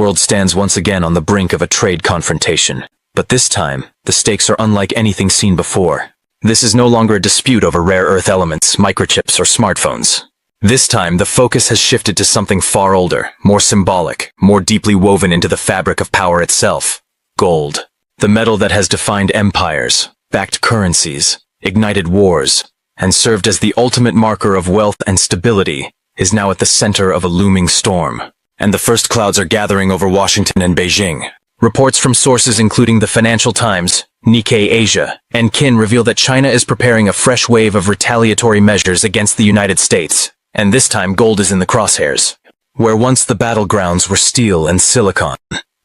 world stands once again on the brink of a trade confrontation. But this time, the stakes are unlike anything seen before. This is no longer a dispute over rare earth elements, microchips, or smartphones. This time, the focus has shifted to something far older, more symbolic, more deeply woven into the fabric of power itself. Gold. The metal that has defined empires, backed currencies, ignited wars, and served as the ultimate marker of wealth and stability, is now at the center of a looming storm. And the first clouds are gathering over Washington and Beijing. Reports from sources including the Financial Times, Nikkei Asia, and Kin reveal that China is preparing a fresh wave of retaliatory measures against the United States. And this time gold is in the crosshairs. Where once the battlegrounds were steel and silicon,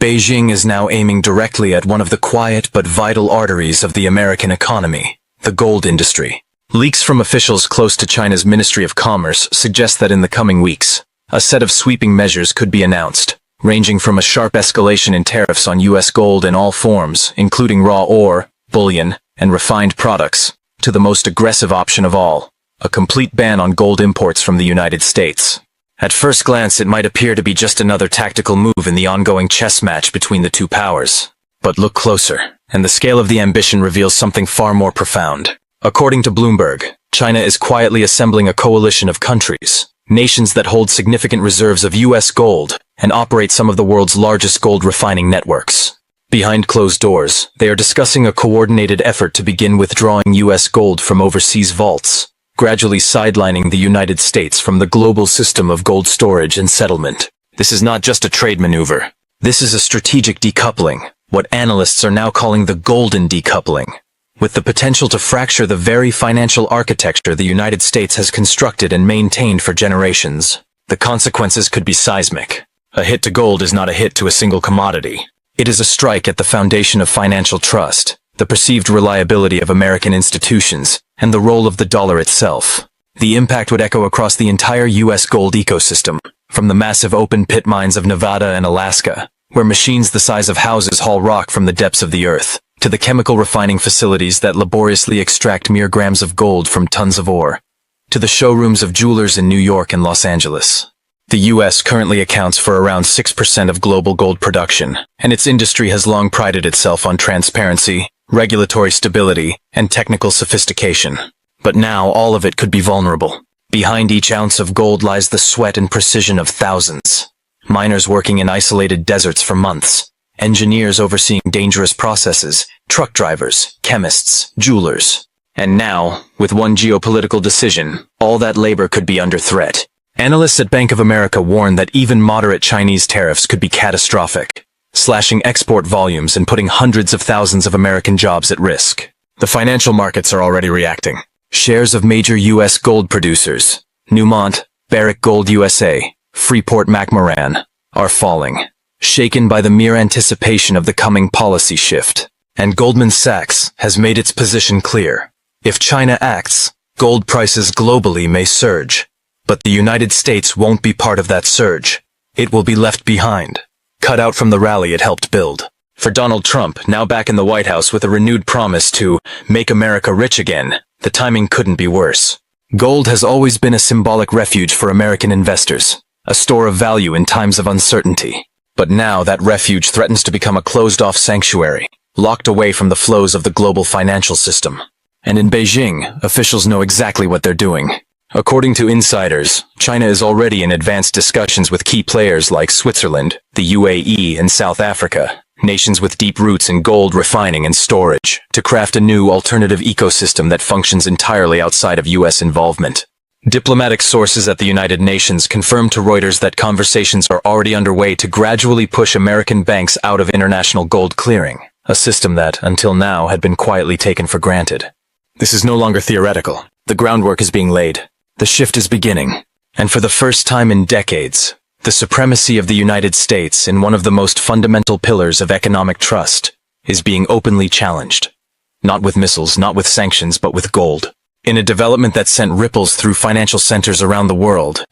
Beijing is now aiming directly at one of the quiet but vital arteries of the American economy, the gold industry. Leaks from officials close to China's Ministry of Commerce suggest that in the coming weeks, a set of sweeping measures could be announced, ranging from a sharp escalation in tariffs on U.S. gold in all forms, including raw ore, bullion, and refined products, to the most aggressive option of all, a complete ban on gold imports from the United States. At first glance, it might appear to be just another tactical move in the ongoing chess match between the two powers. But look closer, and the scale of the ambition reveals something far more profound. According to Bloomberg, China is quietly assembling a coalition of countries, nations that hold significant reserves of U.S. gold and operate some of the world's largest gold refining networks. Behind closed doors, they are discussing a coordinated effort to begin withdrawing U.S. gold from overseas vaults, gradually sidelining the United States from the global system of gold storage and settlement. This is not just a trade maneuver. This is a strategic decoupling, what analysts are now calling the golden decoupling, with the potential to fracture the very financial architecture the United States has constructed and maintained for generations. The consequences could be seismic. A hit to gold is not a hit to a single commodity. It is a strike at the foundation of financial trust, the perceived reliability of American institutions, and the role of the dollar itself. The impact would echo across the entire U.S. gold ecosystem, from the massive open-pit mines of Nevada and Alaska, where machines the size of houses haul rock from the depths of the earth, to the chemical refining facilities that laboriously extract mere grams of gold from tons of ore, to the showrooms of jewelers in New York and Los Angeles. The U.S. currently accounts for around 6% of global gold production, and its industry has long prided itself on transparency, regulatory stability, and technical sophistication. But now all of it could be vulnerable. Behind each ounce of gold lies the sweat and precision of thousands. Miners working in isolated deserts for months, engineers overseeing dangerous processes, truck drivers, chemists, jewelers. And now, with one geopolitical decision, all that labor could be under threat. Analysts at Bank of America warn that even moderate Chinese tariffs could be catastrophic, slashing export volumes and putting hundreds of thousands of American jobs at risk. The financial markets are already reacting. Shares of major U.S. gold producers, Newmont, Barrick Gold USA, Freeport-McMoRan, are falling, shaken by the mere anticipation of the coming policy shift. And Goldman Sachs has made its position clear. If China acts, gold prices globally may surge. But the United States won't be part of that surge. It will be left behind, cut out from the rally it helped build. For Donald Trump, now back in the White House with a renewed promise to make America rich again, the timing couldn't be worse. Gold has always been a symbolic refuge for American investors, a store of value in times of uncertainty. But now that refuge threatens to become a closed-off sanctuary, locked away from the flows of the global financial system. And in Beijing, officials know exactly what they're doing. According to insiders, China is already in advanced discussions with key players like Switzerland, the UAE, and South Africa, nations with deep roots in gold refining and storage, to craft a new alternative ecosystem that functions entirely outside of U.S. involvement. Diplomatic sources at the United Nations confirmed to Reuters that conversations are already underway to gradually push American banks out of international gold clearing, a system that, until now, had been quietly taken for granted. This is no longer theoretical. The groundwork is being laid. The shift is beginning, and for the first time in decades, the supremacy of the United States in one of the most fundamental pillars of economic trust is being openly challenged. Not with missiles, not with sanctions, but with gold. In a development that sent ripples through financial centers around the world,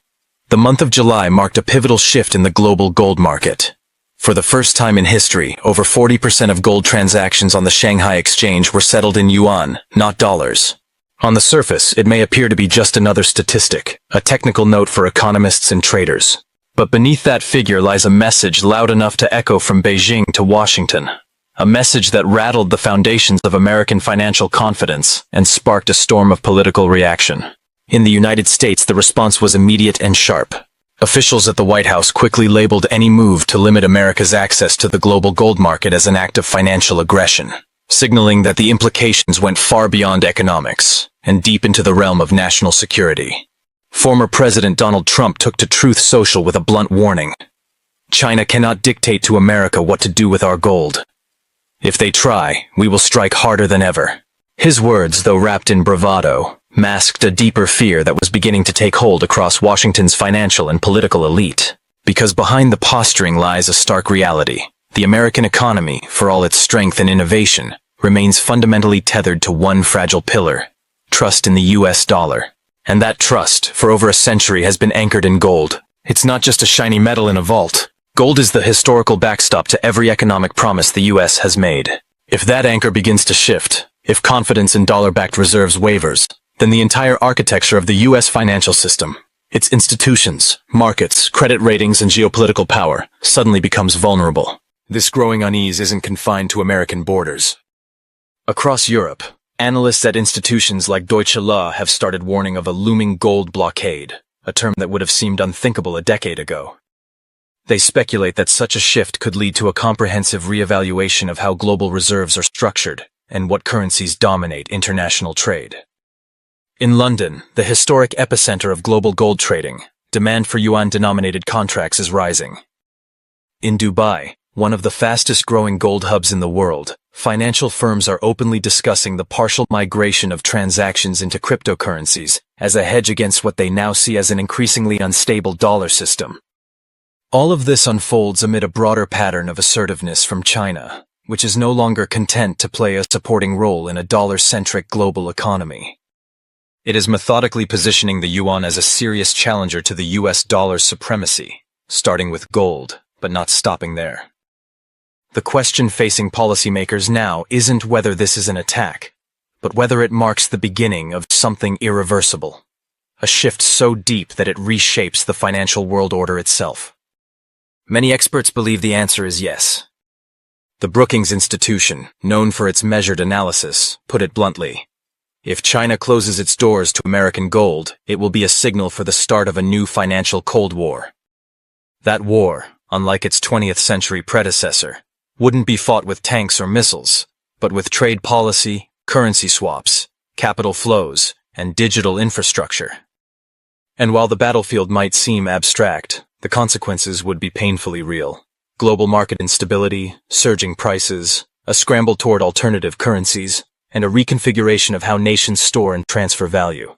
the month of July marked a pivotal shift in the global gold market. For the first time in history, over 40% of gold transactions on the Shanghai Exchange were settled in yuan, not dollars. On the surface, it may appear to be just another statistic, a technical note for economists and traders. But beneath that figure lies a message loud enough to echo from Beijing to Washington. A message that rattled the foundations of American financial confidence and sparked a storm of political reaction. In the United States, the response was immediate and sharp. Officials at the White House quickly labeled any move to limit America's access to the global gold market as an act of financial aggression, signaling that the implications went far beyond economics and deep into the realm of national security. Former President Donald Trump took to Truth Social with a blunt warning. China cannot dictate to America what to do with our gold. If they try, we will strike harder than ever. His words, though wrapped in bravado, masked a deeper fear that was beginning to take hold across Washington's financial and political elite. Because behind the posturing lies a stark reality. The American economy, for all its strength and innovation, remains fundamentally tethered to one fragile pillar: trust in the US dollar. And that trust, for over a century, has been anchored in gold. It's not just a shiny metal in a vault. Gold is the historical backstop to every economic promise the US has made. If that anchor begins to shift, if confidence in dollar-backed reserves wavers, then the entire architecture of the US financial system, its institutions, markets, credit ratings, and geopolitical power, suddenly becomes vulnerable. This growing unease isn't confined to American borders. Across Europe, analysts at institutions like Deutsche Law have started warning of a looming gold blockade, a term that would have seemed unthinkable a decade ago. They speculate that such a shift could lead to a comprehensive reevaluation of how global reserves are structured and what currencies dominate international trade. In London, the historic epicenter of global gold trading, demand for yuan-denominated contracts is rising. In Dubai, one of the fastest-growing gold hubs in the world, financial firms are openly discussing the partial migration of transactions into cryptocurrencies as a hedge against what they now see as an increasingly unstable dollar system. All of this unfolds amid a broader pattern of assertiveness from China, which is no longer content to play a supporting role in a dollar-centric global economy. It is methodically positioning the yuan as a serious challenger to the US dollar's supremacy, starting with gold, but not stopping there. The question facing policymakers now isn't whether this is an attack, but whether it marks the beginning of something irreversible, a shift so deep that it reshapes the financial world order itself. Many experts believe the answer is yes. The Brookings Institution, known for its measured analysis, put it bluntly: if China closes its doors to American gold, it will be a signal for the start of a new financial Cold War. That war, unlike its 20th century predecessor, wouldn't be fought with tanks or missiles, but with trade policy, currency swaps, capital flows, and digital infrastructure. And while the battlefield might seem abstract, the consequences would be painfully real. Global market instability, surging prices, a scramble toward alternative currencies, and a reconfiguration of how nations store and transfer value.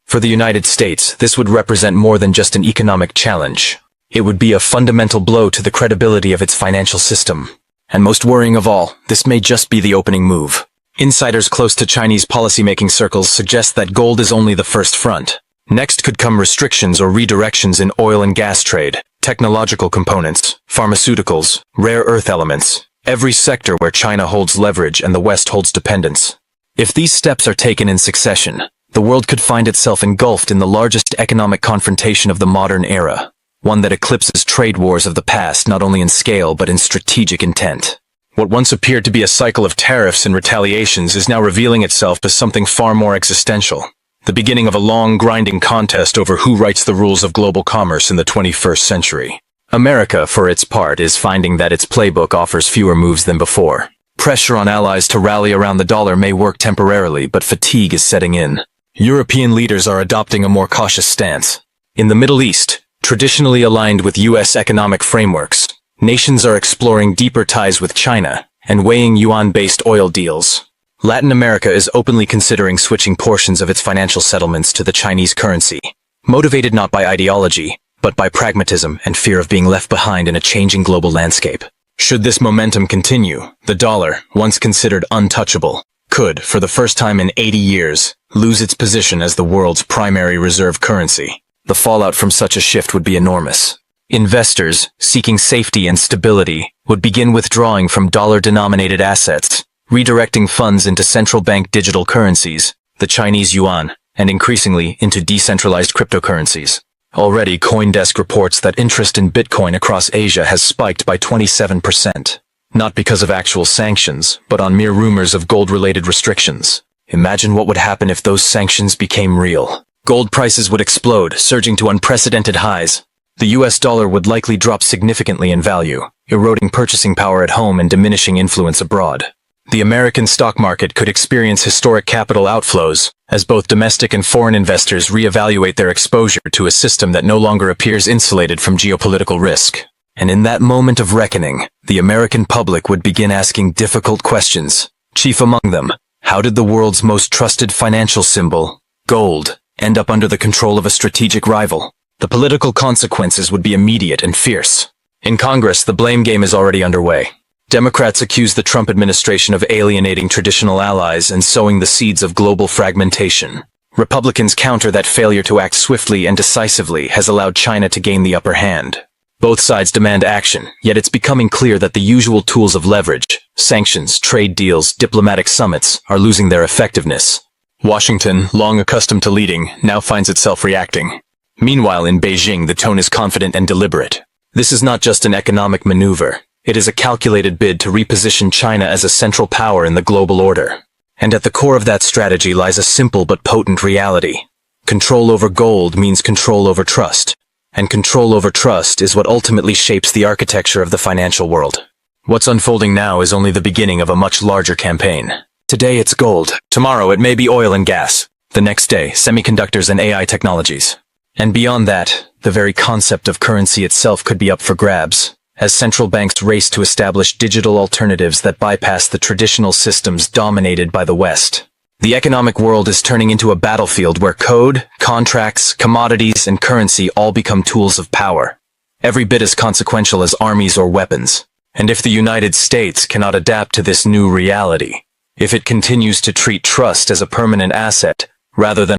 For the United States, this would represent more than just an economic challenge. It would be a fundamental blow to the credibility of its financial system. And most worrying of all, this may just be the opening move. Insiders close to Chinese policymaking circles suggest that gold is only the first front. Next could come restrictions or redirections in oil and gas trade, technological components, pharmaceuticals, rare earth elements, every sector where China holds leverage and the West holds dependence. If these steps are taken in succession, the world could find itself engulfed in the largest economic confrontation of the modern era, one that eclipses trade wars of the past not only in scale but in strategic intent. What once appeared to be a cycle of tariffs and retaliations is now revealing itself as something far more existential. The beginning of a long, grinding contest over who writes the rules of global commerce in the 21st century. America, for its part, is finding that its playbook offers fewer moves than before. Pressure on allies to rally around the dollar may work temporarily, but fatigue is setting in. European leaders are adopting a more cautious stance. In the Middle East, traditionally aligned with U.S. economic frameworks, nations are exploring deeper ties with China and weighing yuan-based oil deals. Latin America is openly considering switching portions of its financial settlements to the Chinese currency, motivated not by ideology, but by pragmatism and fear of being left behind in a changing global landscape. Should this momentum continue, the dollar, once considered untouchable, could, for the first time in 80 years, lose its position as the world's primary reserve currency. The fallout from such a shift would be enormous. Investors, seeking safety and stability, would begin withdrawing from dollar-denominated assets, redirecting funds into central bank digital currencies, the Chinese yuan, and increasingly into decentralized cryptocurrencies. Already, CoinDesk reports that interest in Bitcoin across Asia has spiked by 27%. Not because of actual sanctions, but on mere rumors of gold-related restrictions. Imagine what would happen if those sanctions became real. Gold prices would explode, surging to unprecedented highs. The US dollar would likely drop significantly in value, eroding purchasing power at home and diminishing influence abroad. The American stock market could experience historic capital outflows, as both domestic and foreign investors reevaluate their exposure to a system that no longer appears insulated from geopolitical risk. And in that moment of reckoning, the American public would begin asking difficult questions. Chief among them, how did the world's most trusted financial symbol, gold, end up under the control of a strategic rival? The political consequences would be immediate and fierce. In Congress, the blame game is already underway. Democrats accuse the Trump administration of alienating traditional allies and sowing the seeds of global fragmentation. Republicans counter that failure to act swiftly and decisively has allowed China to gain the upper hand. Both sides demand action, yet it's becoming clear that the usual tools of leverage, sanctions, trade deals, diplomatic summits, are losing their effectiveness. Washington, long accustomed to leading, now finds itself reacting. Meanwhile, in Beijing, the tone is confident and deliberate. This is not just an economic maneuver. It is a calculated bid to reposition China as a central power in the global order. And at the core of that strategy lies a simple but potent reality. Control over gold means control over trust. And control over trust is what ultimately shapes the architecture of the financial world. What's unfolding now is only the beginning of a much larger campaign. Today it's gold. Tomorrow it may be oil and gas. The next day, semiconductors and AI technologies. And beyond that, the very concept of currency itself could be up for grabs, as central banks race to establish digital alternatives that bypass the traditional systems dominated by the West. The economic world is turning into a battlefield where code, contracts, commodities, and currency all become tools of power. Every bit as consequential as armies or weapons. And if the United States cannot adapt to this new reality, if it continues to treat trust as a permanent asset, rather than